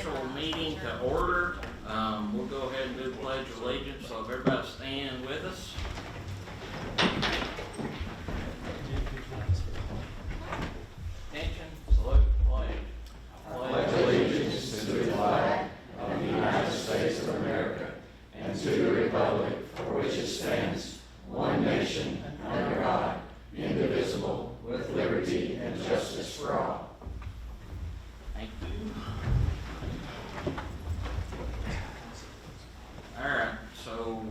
special meeting to order. We'll go ahead and do the pledge of allegiance, so if everybody stand with us. Attention, salute the flag. Pledge allegiance to the flag of the United States of America and to the republic for which it stands, one nation, under God, indivisible, with liberty and justice for all. Thank you. All right, so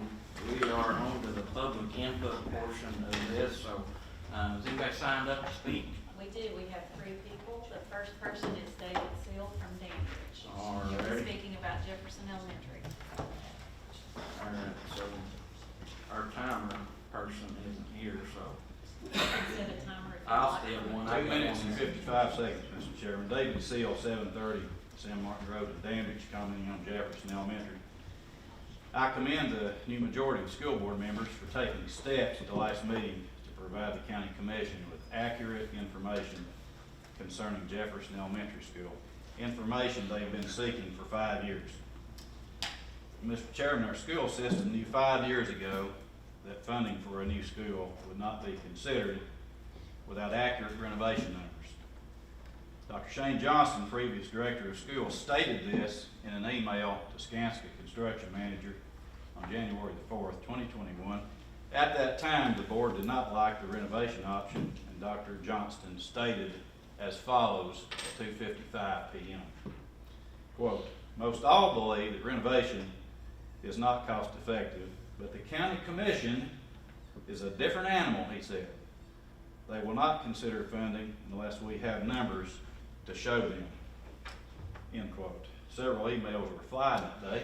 we are on to the public input portion of this. So, has anybody signed up to speak? We do. We have 3 people. The first person is David Seal from Dandridge. All He'll be right. speaking about Jefferson Elementary. All right, so our timer person isn't here, so Set a timer if you'd I'll like. stay one. 2 minutes and 55 seconds, Mr. Chairman. David Seal, 730 San Martin Road in Dandridge, commenting on Jefferson Elementary. I commend the new majority of school board members for taking steps at the last meeting to provide the county commission with accurate information concerning Jefferson Elementary School, information they've been seeking for 5 years. Mr. Chairman, our school system knew 5 years ago that funding for a new school would not be considered without accurate renovation numbers. Dr. Shane Johnson, previous director of schools, stated this in an email to Skanska construction manager on January the 4th, 2021. At that time, the board did not like the renovation option, and Dr. Johnston stated as follows at 2:55 p.m. Quote, "Most all believe that renovation is not cost effective, but the county commission is a different animal," he said. "They will not consider funding unless we have numbers to show them," end quote. Several emails were replied that day.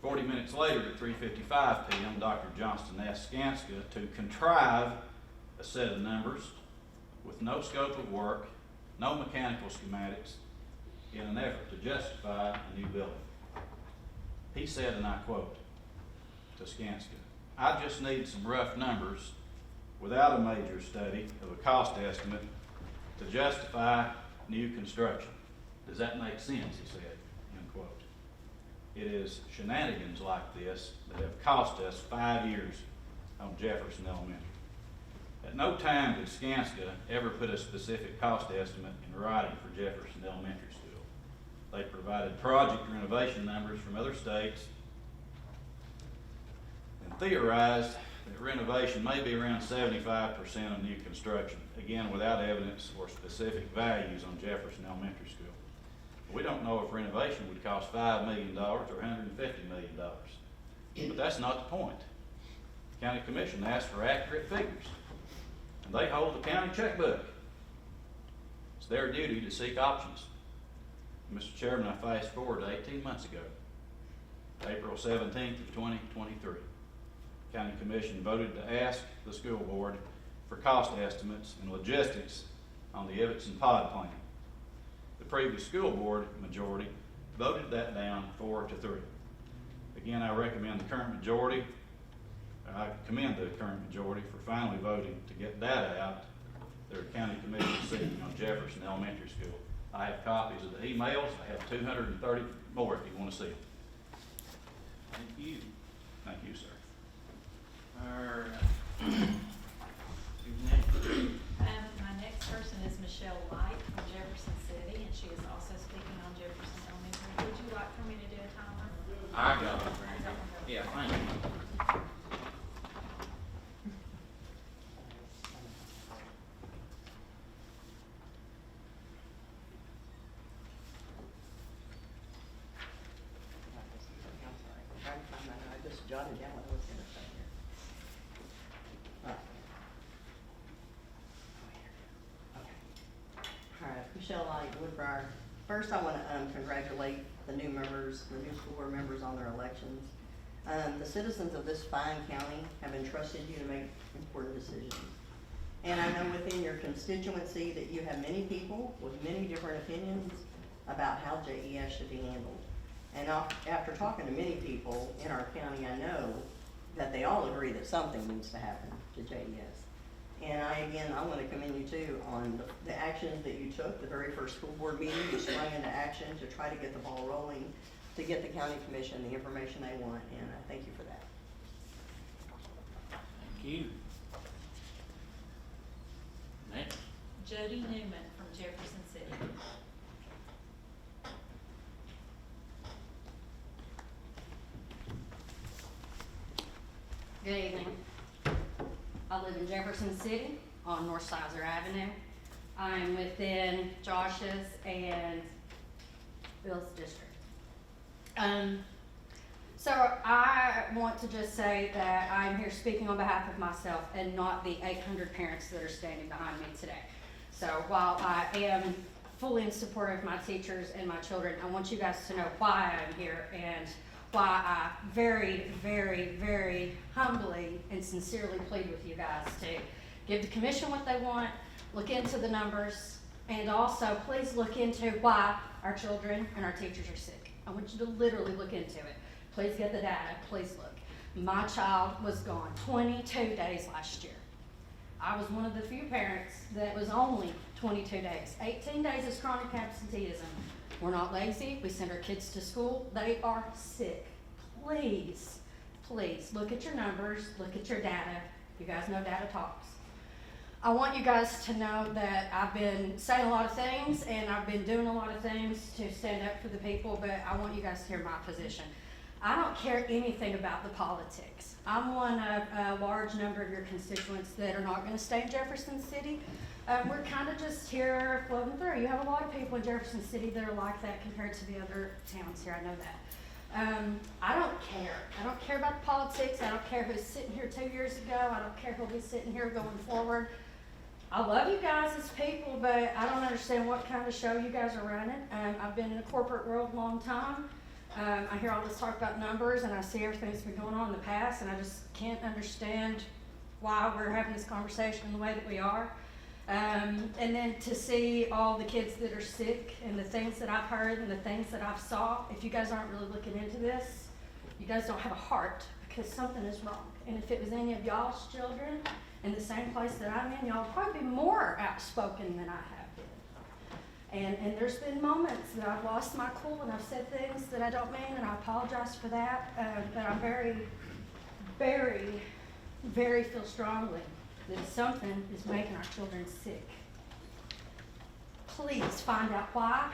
40 minutes later at 3:55 p.m., Dr. Johnston asked Skanska to contrive a set of numbers with no scope of work, no mechanical schematics, in an effort to justify a new building. He said, and I quote, to Skanska, "I just need some rough numbers without a major study of a cost estimate to justify new construction. Does that make sense?" he said, end quote. It is shenanigans like this that have cost us 5 years on Jefferson Elementary. At no time did Skanska ever put a specific cost estimate in writing for Jefferson Elementary School. They provided project renovation numbers from other states and theorized that renovation may be around 75% of new construction, again without evidence or specific values on Jefferson Elementary School. We don't know if renovation would cost $5 million or $150 million, but that's not the point. The county commission asked for accurate figures, and they hold the county checkbook. It's their duty to seek options. Mr. Chairman, I fast forward to 18 months ago, April 17th of 2023. County Commission voted to ask the school board for cost estimates and logistics on the Ibbotson Pod plan. The previous school board majority voted that down 4-3. Again, I recommend the current majority, I commend the current majority for finally voting to get data out their county commission seeking on Jefferson Elementary School. I have copies of the emails. I have 230 more if you want to see them. Thank you. Thank you, sir. All right. Who's next? My next person is Michelle Light from Jefferson City, and she is also speaking on Jefferson Elementary. Would you like for me to do a timer? I got it. Yeah, thank you. I just jotted down what I was gonna say here. All right, Michelle Light, Woodbriar. First, I want to congratulate the new school board members on their elections. The citizens of this fine county have entrusted you to make important decisions. And I know within your constituency that you have many people with many different opinions about how JES should be handled. And after talking to many people in our county, I know that they all agree that something needs to happen to JES. And I want to commend you too on the actions that you took. The very first school board meeting, you sprung into action to try to get the ball rolling, to get the county commission the information they want, and I thank you for that. Thank you. Next. Jody Newman from Jefferson City. Good evening. I live in Jefferson City on North Sizer Avenue. I'm within Josh's and Bill's district. So I want to just say that I'm here speaking on behalf of myself and not the 800 parents that are standing behind me today. So while I am fully in support of my teachers and my children, I want you guys to know why I'm here and why I very, very, very humbly and sincerely plead with you guys to give the commission what they want, look into the numbers, and also please look into why our children and our teachers are sick. I want you to literally look into it. Please get the data, please look. My child was gone 22 days last year. I was one of the few parents that was only 22 days. 18 days is chronic absenteeism. We're not lazy, we send our kids to school, they are sick. Please, please, look at your numbers, look at your data. You guys know data talks. I want you guys to know that I've been saying a lot of things and I've been doing a lot of things to stand up for the people, but I want you guys to hear my position. I don't care anything about the politics. I'm one of a large number of your constituents that are not going to stay in Jefferson City. We're kind of just here floating through. You have a lot of people in Jefferson City that are like that compared to the other towns here. I know that. I don't care. I don't care about the politics. I don't care who's sitting here 2 years ago. I don't care who'll be sitting here going forward. I love you guys as people, but I don't understand what kind of show you guys are running. I've been in the corporate world a long time. I hear all this talk about numbers, and I see everything that's been going on in the past, and I just can't understand why we're having this conversation in the way that we are. And then to see all the kids that are sick and the things that I've heard and the things that I've saw, if you guys aren't really looking into this, you guys don't have a heart because something is wrong. And if it was any of y'all's children in the same place that I'm in, y'all would probably be more outspoken than I have been. And there's been moments that I've lost my cool and I've said things that I don't mean, and I apologize for that. But I'm very, very, very feel strongly that something is making our children sick. Please find out why.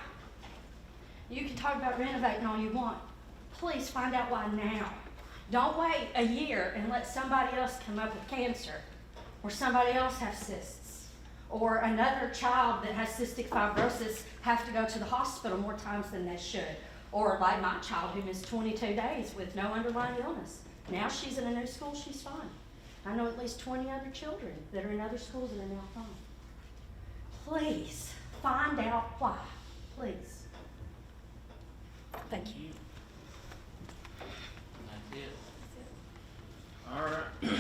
You can talk about renovating all you want. Please find out why now. Don't wait a year and let somebody else come up with cancer, or somebody else have cysts, or another child that has cystic fibrosis have to go to the hospital more times than they should, or like my child who missed 22 days with no underlying illness. Now she's in a new school, she's fine. I know at least 20 other children that are in other schools that are now fine. Please find out why. Please. Thank you. That's it. All right.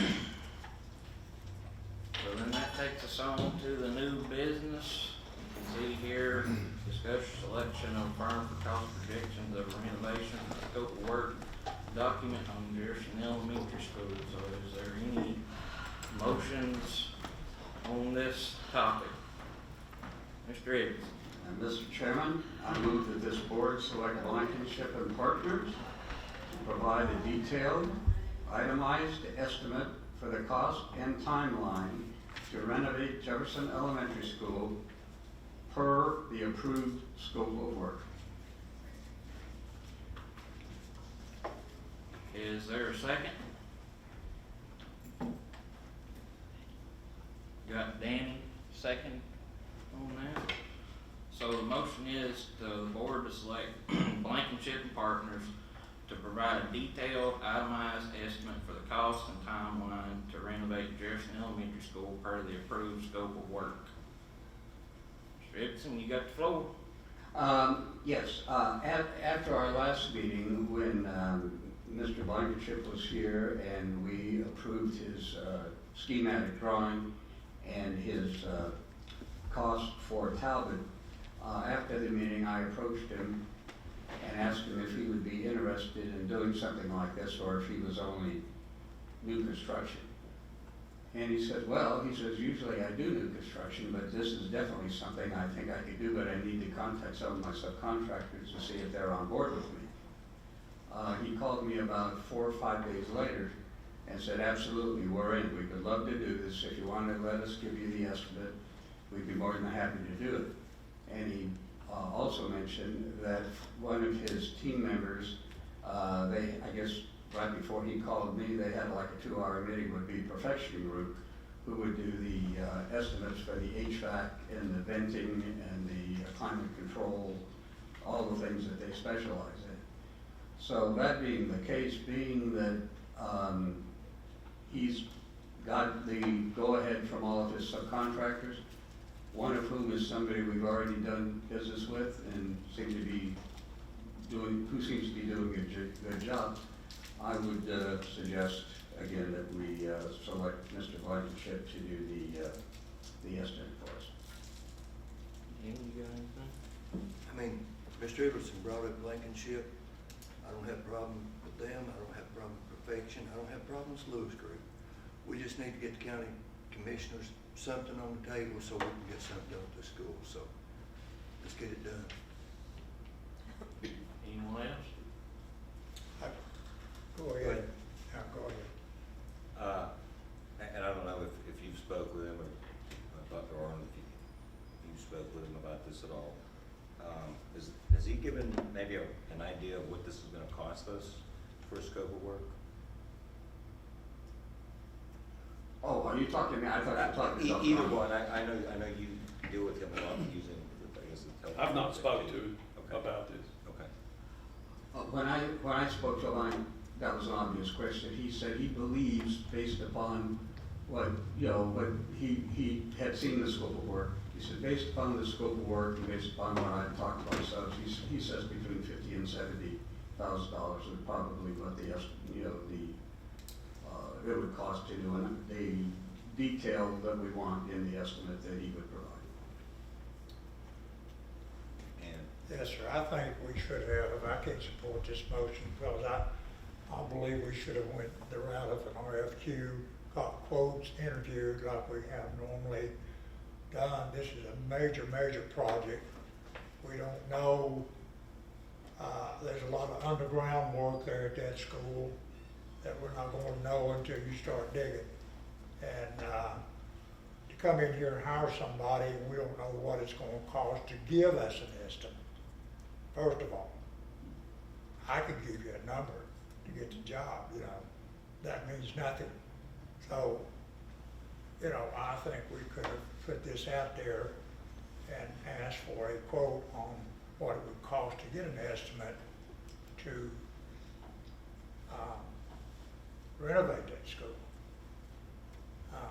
So then that takes us on to the new business. You can see here, discuss selection of firm for cost projections of renovation, scope of work, document on Jefferson Elementary School. So is there any motions on this topic? Mr. Evans. And Mr. Chairman, I move that this board select Blankenship and Partners to provide a detailed, itemized estimate for the cost and timeline to renovate Jefferson Elementary School per the approved scope of work. Is there a second? Got Danny second on that. So the motion is the board to select Blankenship and Partners to provide a detailed, itemized estimate for the cost and timeline to renovate Jefferson Elementary School per the approved scope of work. Mr. Ibsen, you got the floor. Yes, after our last meeting, when Mr. Blankenship was here and we approved his schematic drawing and his cost for Talbot, after the meeting I approached him and asked him if he would be interested in doing something like this or if he was only new construction. And he said, well, he says, usually I do new construction, but this is definitely something I think I could do, but I need to contact some of my subcontractors to see if they're on board with me. He called me about 4 or 5 days later and said, absolutely, we're in. We would love to do this. If you want to let us give you the estimate, we'd be more than happy to do it. And he also mentioned that one of his team members, I guess right before he called me, they had like a 2-hour meeting with the Perfection Group, who would do the estimates for the HVAC and the venting and the climate control, all the things that they specialize in. So that being the case, being that he's got the go-ahead from all of his subcontractors, one of whom is somebody we've already done business with and who seems to be doing a good job, I would suggest again that we select Mr. Blankenship to do the estimate for us. Jim, you got anything? I mean, Mr. Iverson brought up Blankenship. I don't have a problem with them. I don't have a problem with Perfection. I don't have problems with Lewis Group. We just need to get the county commissioners something on the table so we can get something done at the school. So let's get it done. Anyone else? Go ahead. Yeah, go ahead. And I don't know if you've spoke with him or Dr. Arnold, if you spoke with him about this at all. Has he given maybe an idea of what this is going to cost us for a scope of work? Oh, are you talking to me? I thought you were talking to Dr. Either Arnold. one. I know you deal with him a lot using, I guess, the telephone. I've not spoken to him Okay. about this. Okay. When I spoke to him, that was an obvious question. He said he believes, based upon what he had seen the scope of work. He said, based upon the scope of work and based upon what I talked about ourselves, he says between $50,000 and $70,000 is probably what it would cost to do the detail that we want in the estimate that he would provide. And Yes, sir, I think we should have, I can't support this motion because I believe we should have went the route of an RFQ, got quotes, interviewed like we have normally done. This is a major, major project. We don't know, there's a lot of underground work there at that school that we're not going to know until you start digging. And to come in here and hire somebody, and we don't know what it's going to cost to give us an estimate. First of all, I could give you a number to get the job, that means nothing. So, I think we could have put this out there and asked for a quote on what it would cost to get an estimate to renovate that school.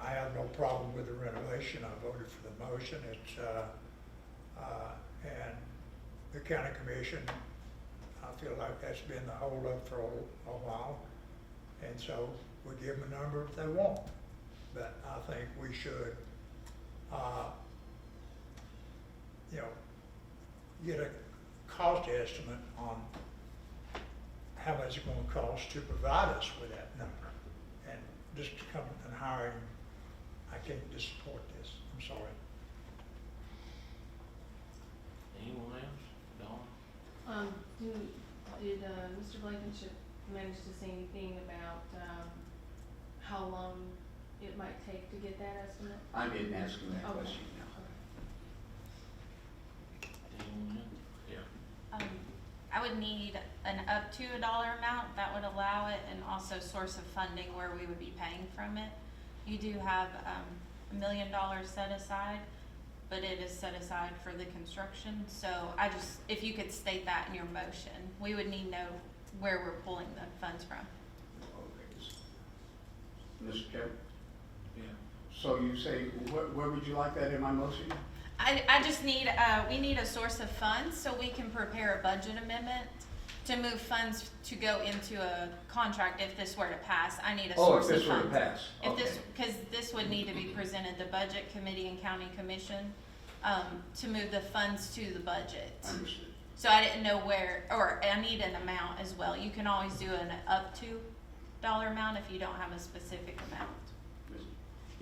I have no problem with the renovation. I voted for the motion. It's, and the county commission, I feel like that's been the holdup for a while. And so we give them a number if they want. But I think we should, get a cost estimate on how much it's going to cost to provide us with that number. And just come and hiring, I can't just support this. I'm sorry. Anyone else? Dawn? Did Mr. Blankenship manage to say anything about how long it might take to get that estimate? I didn't ask him that Okay. question, no. Anyone else? Yeah. I would need an up to $1 amount that would allow it, and also source of funding where we would be paying from it. You do have $1 million set aside, but it is set aside for the construction. So if you could state that in your motion, we would need to know where we're pulling the funds from. Okay. Mr. Kevin? Yeah. So you say, where would you like that in my motion? I just need, we need a source of funds so we can prepare a budget amendment to move funds to go into a contract if this were to pass. I need a source of funds. Oh, if this were to pass, If okay. because this would need to be presented to Budget Committee and County Commission, to move the funds to the budget. Understood. So I didn't know where, or I need an amount as well. You can always do an up to $1 amount if you don't have a specific amount.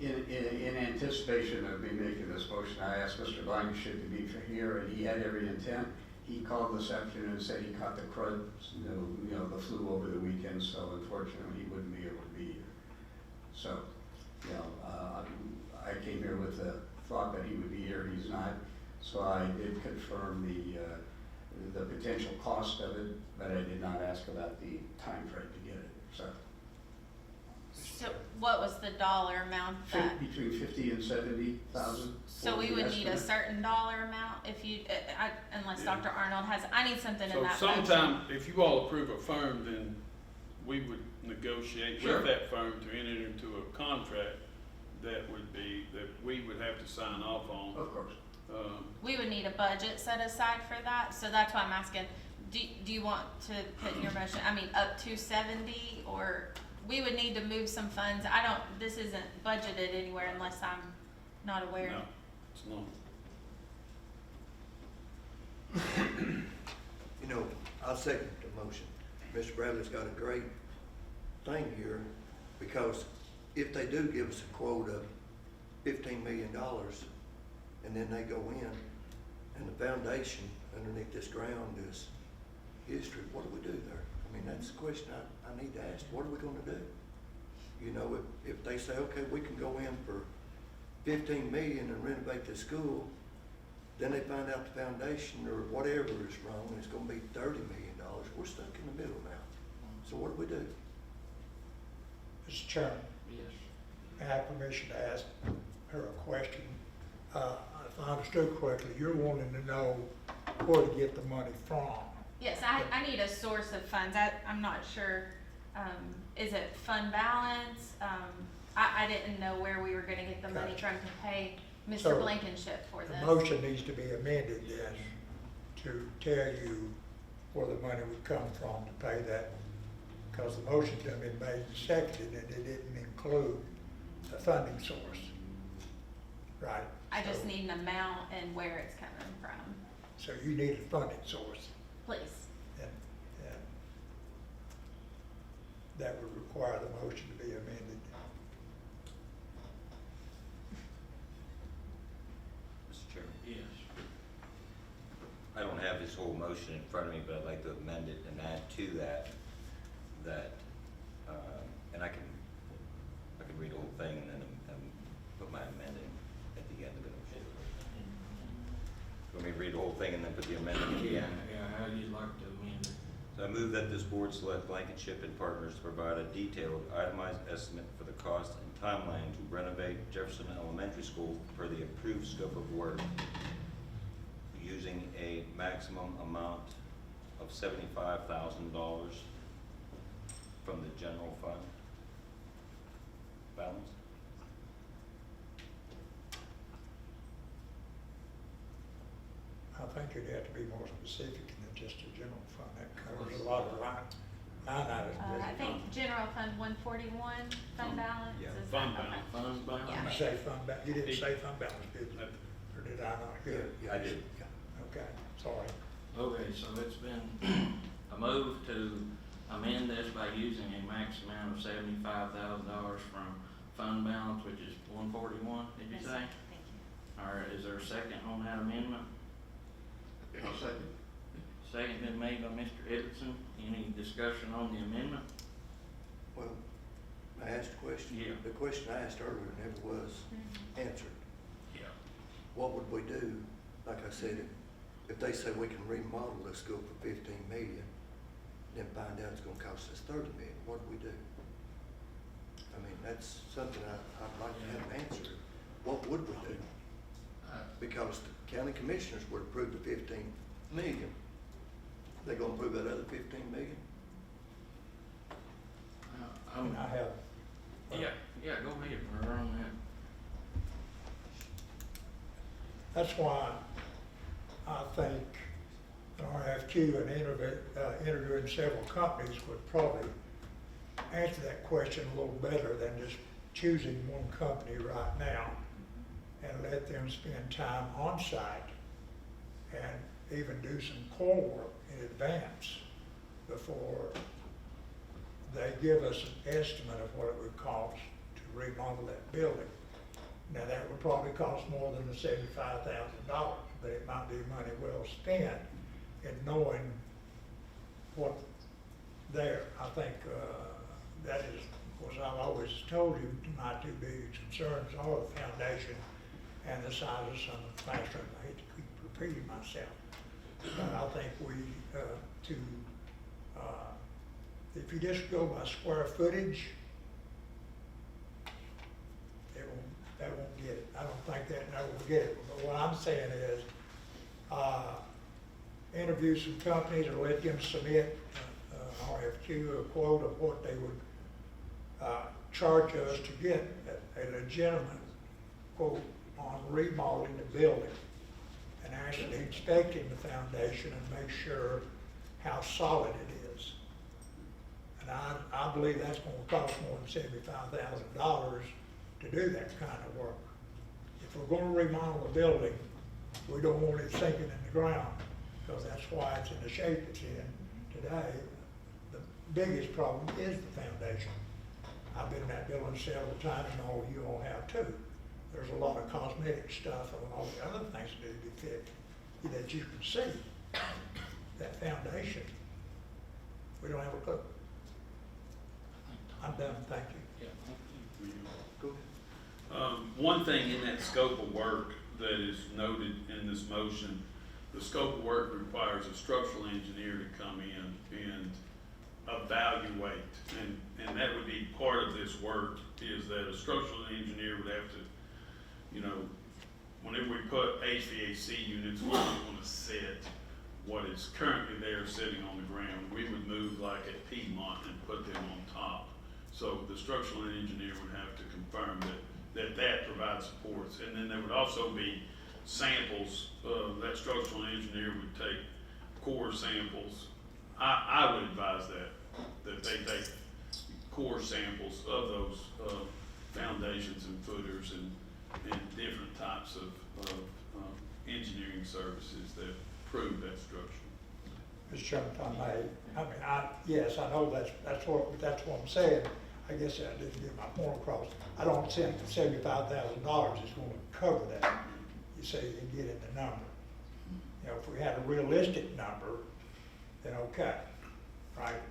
In anticipation of me making this motion, I asked Mr. Blankenship to be here, and he had every intent. He called this afternoon and said he caught the crud, the flu over the weekend, so unfortunately he wouldn't be able to be here. So, I came here with the thought that he would be here, he's not. So I did confirm the potential cost of it, but I did not ask about the time frame to get it, so. So what was the dollar amount that? Between 50 and 70,000. So we would need a certain dollar amount if you, unless Yeah. Dr. Arnold has, I need something in So that budget. sometime, if you all approve a firm, then we would negotiate Sure. with that firm to enter into a contract that we would have to sign off on. Of course. We would need a budget set aside for that, so that's why I'm asking, do you want to put in your motion, up to 70, or we would need to move some funds? This isn't budgeted anywhere unless I'm not aware. No, it's not. You know, I'll second the motion. Mr. Bradley's got a great thing here, because if they do give us a quote of $15 million, and then they go in, and the foundation underneath this ground is history, what do we do there? I mean, that's the question I need to ask. What are we gonna do? You know, if they say, okay, we can go in for 15 million and renovate the school, then they find out the foundation or whatever is wrong, and it's gonna be $30 million, we're stuck in the middle now. So what do we do? Mr. Chairman, Yes. I have permission to ask her a question. If I understood correctly, you're wanting to know where to get the money from. Yes, I need a source of funds. I'm not sure, is it fund balance? I didn't know where we were gonna get the money from to pay Mr. So, Blankenship for The this. motion needs to be amended then to tell you where the money would come from to pay that, because the motion's done been made and seconded, and it didn't include the funding source. Right? I just So- need an amount and where it's coming from, So you need a funding source, please. and that would require the motion to be amended. Mr. Chairman, Yes. I don't have this whole motion in front of me, but I'd like to amend it and add to that, and I can read the whole thing and then put my amendment at the end of it. Let me read the whole thing and then put the amendment at the end. Yeah, how do you like to amend it? So I move that this board select Blankenship and Partners to provide a detailed itemized estimate for the cost and timeline to renovate Jefferson Elementary School per the approved scope of work, using a maximum amount of $75,000 from the general fund balance. I think you'd have to be more specific than just a general fund. That covers a lot of line items. I think general fund 141, fund balance, Yeah. is Fund that balance. okay? Funds balance? Yeah. You say fund balance, you didn't say fund balance, did you? Or did I not hear? Yeah, I did. Okay, sorry. Okay, so it's been a move to amend this by using a max amount of $75,000 from fund balance, which is 141, did you Yes, say? Thank you. All right, is there a second on that amendment? I'll second. Second been made by Mr. Edison. Any discussion on the amendment? Well, I asked a question. Yeah. The question I asked earlier never was answered. Yeah. What would we do? Like I said, if they say we can remodel the school for 15 million, then find out it's gonna cost us 30 million, what do we do? I mean, that's something I'd like to have an answer. What would we do? Because the county commissioners would approve the 15 million. They gonna approve that other 15 million? And I have. Yeah, go ahead, we're on that. That's why I think an RFQ and interviewing several companies would probably answer that question a little better than just choosing one company right now and let them spend time on site and even do some core work in advance before they give us an estimate of what it would cost to remodel that building. Now, that would probably cost more than the $75,000, but it might be money well spent in knowing what's there. I think, that is, of course, I've always told you my two biggest concerns are the foundation and the size of some of the classrooms. I hate to keep repeating myself, but I think if you just go by square footage, that won't get it. I don't think that will get it. But what I'm saying is, interview some companies or let them submit an RFQ, a quote of what they would charge us to get a legitimate quote on remodeling the building and actually inspecting the foundation and make sure how solid it is. And I believe that's gonna cost more than $75,000 to do that kind of work. If we're gonna remodel the building, we don't want it sinking in the ground, because that's why it's in the shape it's in today. The biggest problem is the foundation. I've been in that building several times, and all of you all have too. There's a lot of cosmetic stuff and all the other things that need to be fixed that you can see. That foundation, we don't have a clue. I'm done, thank you. Yeah, thank you. Go ahead. One thing in that scope of work that is noted in this motion, the scope of work requires a structural engineer to come in and evaluate, and that would be part of this work, is that a structural engineer would have to, you know, whenever we put HVAC units, we want to set what is currently there sitting on the ground. We would move like at Piedmont and put them on top. So the structural engineer would have to confirm that provides supports. And then there would also be samples. That structural engineer would take core samples. I would advise that they take core samples of those foundations and footers and different types of engineering services that prove that structure. Mr. Chairman, if I may, yes, I know that's what I'm saying. I guess I didn't get my point across. I don't think $75,000 is going to cover that. You say you can get in the number. You know, if we had a realistic number, then okay, right?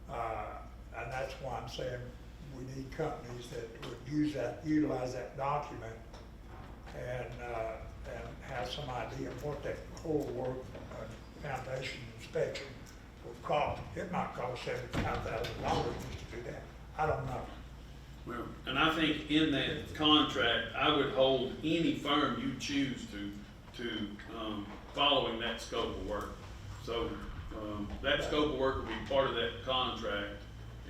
And that's why I'm saying we need companies that would utilize that document and have some idea of what that core work, foundation inspection would cost. It might cost $75,000 just to do that. I don't know. Well, and I think in that contract, I would hold any firm you choose to following that scope of work. So that scope of work will be part of that contract,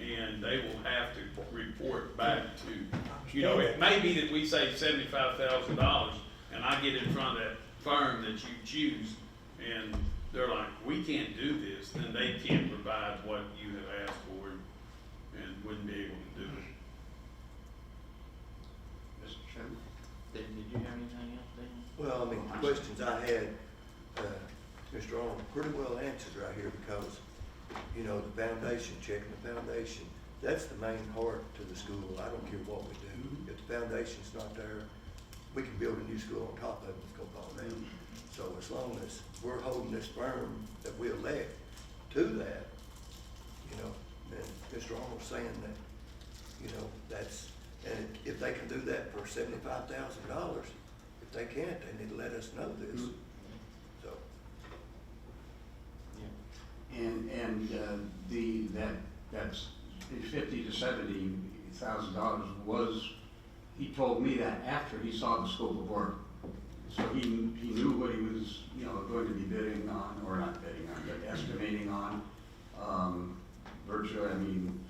and they will have to report back to, you know, it may be that we say $75,000, and I get in front of that firm that you choose, and they're like, we can't do this, then they can't provide what you have asked for and wouldn't be able to do it. Mr. Chairman? Did you have anything else, Dan? Well, I mean, the questions I had, Mr. Arnold pretty well answered right here, because, you know, the foundation, checking the foundation, that's the main part to the school. I don't care what we do. If the foundation's not there, we can build a new school on top of it, it's gonna fall down. So as long as we're holding this firm that we elect to that, you know, then Mr. Arnold's saying that, you know, that's, and if they can do that for $75,000, if they can't, they need to let us know this. So. And that's $50,000 to $70,000 was, he told me that after he saw the scope of work. So he knew what he was, you know, going to be bidding on, or not bidding on, but estimating on. Virtually, I mean,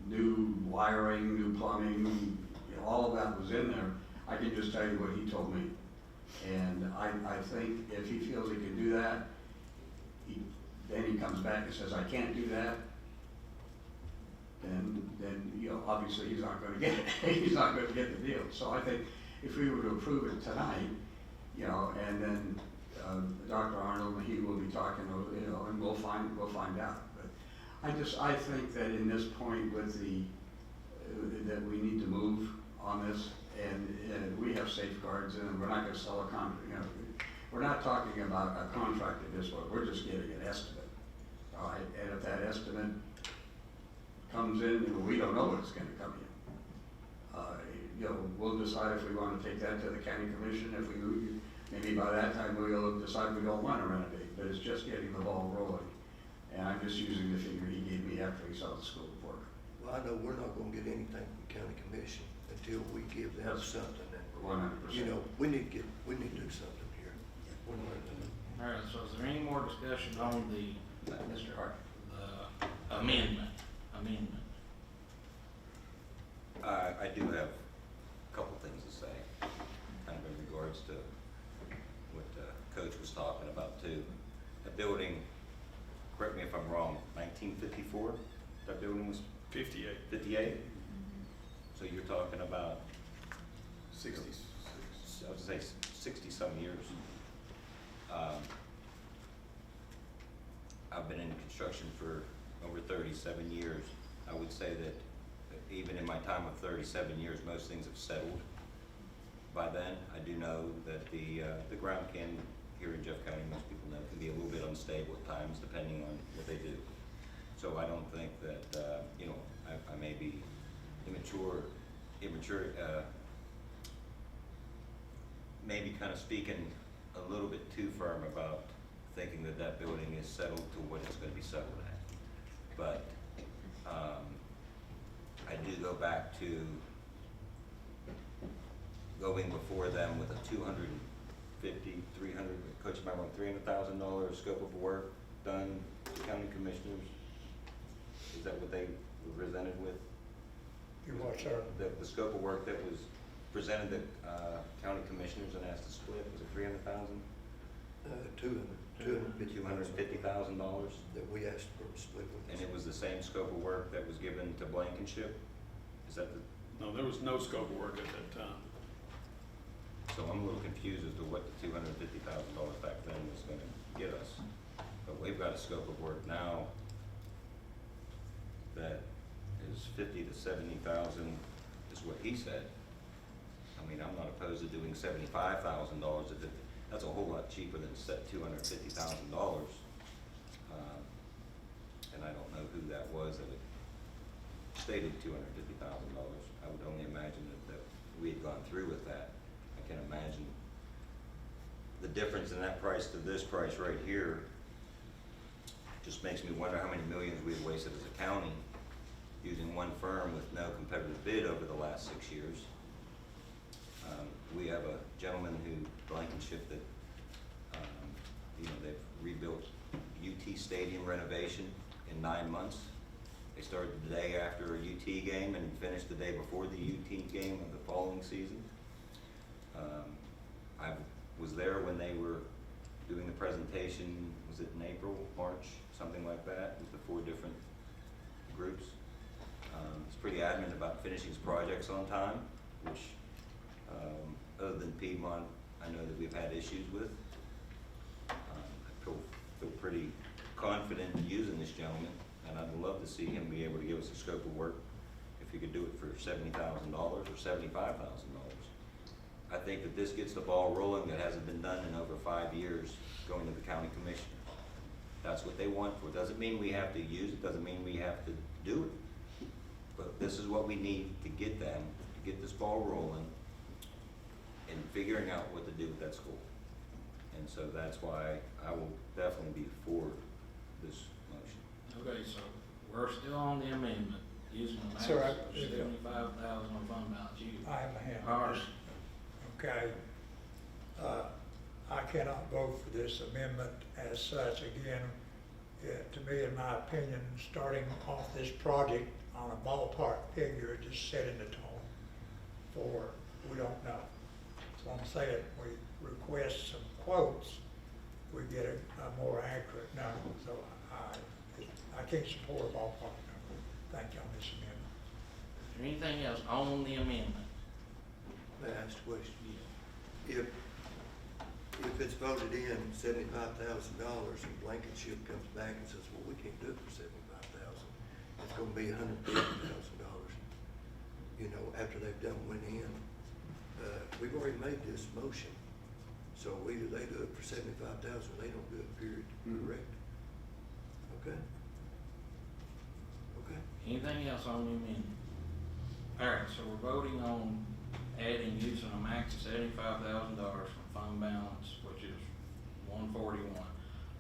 new wiring, new plumbing, you know, all of that was in there. I can just tell you what he told me. And I think if he feels he can do that, then he comes back and says, I can't do that, then you know, obviously he's not going to get it. He's not going to get the deal. So I think if we were to approve it tonight, you know, and then Dr. Arnold, he will be talking, you know, and we'll find out. But I think that in this point with that we need to move on this, and we have safeguards, and we're not gonna sell a we're not talking about a contract at this point, we're just getting an estimate. All right, and if that estimate comes in, we don't know what it's gonna come in. We'll decide if we wanna take that to the county commission, if we, maybe by that time we'll decide we don't wanna renovate, but it's just getting the ball rolling. And I'm just using the figure he gave me after he saw the scope of work. Well, I know we're not gonna get anything from the county commission until we give them Yes. something, and, 100%. you know, we need to do something here. One way or another. All right, so is there any more discussion on the Mr. Hart. amendment? I do have a couple things to say, kind of in regards to what Coach was talking about too. That building, correct me if I'm wrong, 1954, that building was 58. 58? So you're talking about, 66. I would say 60-some years. I've been in construction for over 37 years. I would say that even in my time of 37 years, most things have settled by then. I do know that the ground can, here in Jeff County, most people know, can be a little bit unstable at times depending on what they do. So I don't think that, I may be immature, maybe kind of speaking a little bit too firm about thinking that that building is settled to what it's going to be settled at. But I do go back to going before them with a 250, 300, Coach, remember, $300,000 scope of work done to county commissioners. Is that what they were presented with? You what, sir? The scope of work that was presented to county commissioners and asked to split, was it 300,000? $250,000? That we asked for a split with. And it was the same scope of work that was given to Blankenship? Is that the, No, there was no scope of work at that time. so I'm a little confused as to what the $250,000 back then was gonna get us. But we've got a scope of work now that is 50 to 70,000 is what he said. I mean, I'm not opposed to doing $75,000 if it, that's a whole lot cheaper than set $250,000. And I don't know who that was that it stated $250,000. I would only imagine that we had gone through with that. I can imagine the difference in that price to this price right here just makes me wonder how many millions we've wasted as a county using one firm with no competitive bid over the last 6 years. We have a gentleman who, Blankenship, that, they've rebuilt UT Stadium renovation in 9 months. They started the day after a UT game and finished the day before the UT game of the following season. I was there when they were doing the presentation, was it in April, March, something like that, with the 4 different groups. He's pretty adamant about finishing his projects on time, which, other than Piedmont, I know that we've had issues with. I feel pretty confident in using this gentleman, and I'd love to see him be able to give us a scope of work if he could do it for $70,000 or $75,000. I think that this gets the ball rolling that hasn't been done in over 5 years, going to the county commissioner. That's what they want for it. Doesn't mean we have to use it, doesn't mean we have to do it. But this is what we need to get them, to get this ball rolling and figuring out what to do with that school. And so that's why I will definitely be for this motion. Okay, so we're still on the amendment, using the max Sir, of 75,000 on fund balance. I have a hand All on right. this. Okay. I cannot vote for this amendment as such. Again, to me, in my opinion, starting off this project on a ballpark figure, just setting the tone for, we don't know. So I'm saying, we request some quotes, we get a more accurate number. So I can't support a ballpark number. Thank you on this amendment. Is there anything else on the amendment? May I ask a question? If it's voted in $75,000 and Blankenship comes back and says, well, we can't do it for $75,000, it's gonna be $150,000. After they've went in, we've already made this motion. So either they do it for 75,000 or they don't do it, period, correct? Okay? Okay? Anything else on the amendment? Alright, so we're voting on adding, using a max of $75,000 from fund balance, which is 141.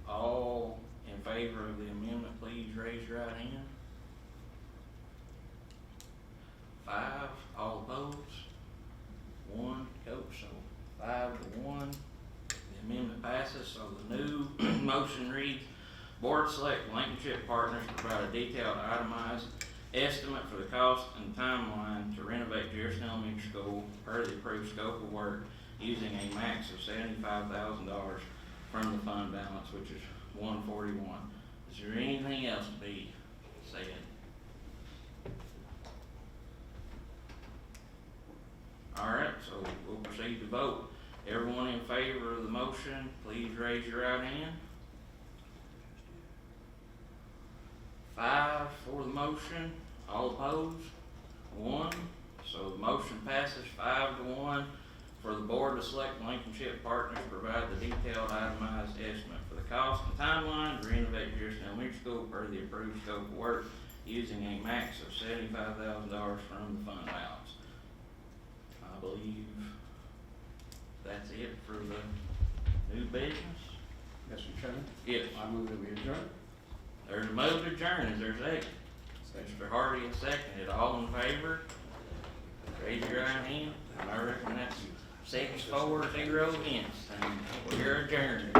All in favor of the amendment, please raise your right hand. 5, all opposed? 1, Coach, so 5-1. The amendment passes, so the new motion reads, Board select Blankenship Partners to provide a detailed itemized estimate for the cost and timeline to renovate Jefferson Elementary School per the approved scope of work using a max of $75,000 from the fund balance, which is 141. Is there anything else to be said? Alright, so we'll proceed to vote. Everyone in favor of the motion, please raise your right hand. 5 for the motion, all opposed? 1. So the motion passes 5-1 for the board to select Blankenship Partners to provide the detailed itemized estimate for the cost and timeline to renovate Jefferson Elementary School per the approved scope of work using a max of $75,000 from the fund balance. I believe that's it for the new business. Mr. Chairman, Yes. I move that we adjourn. There's a move to adjourn. Is there a second? Mr. Hardy has seconded. All in favor? Raise your right hand. I reckon that's 6-4-0 against, and we're adjourned.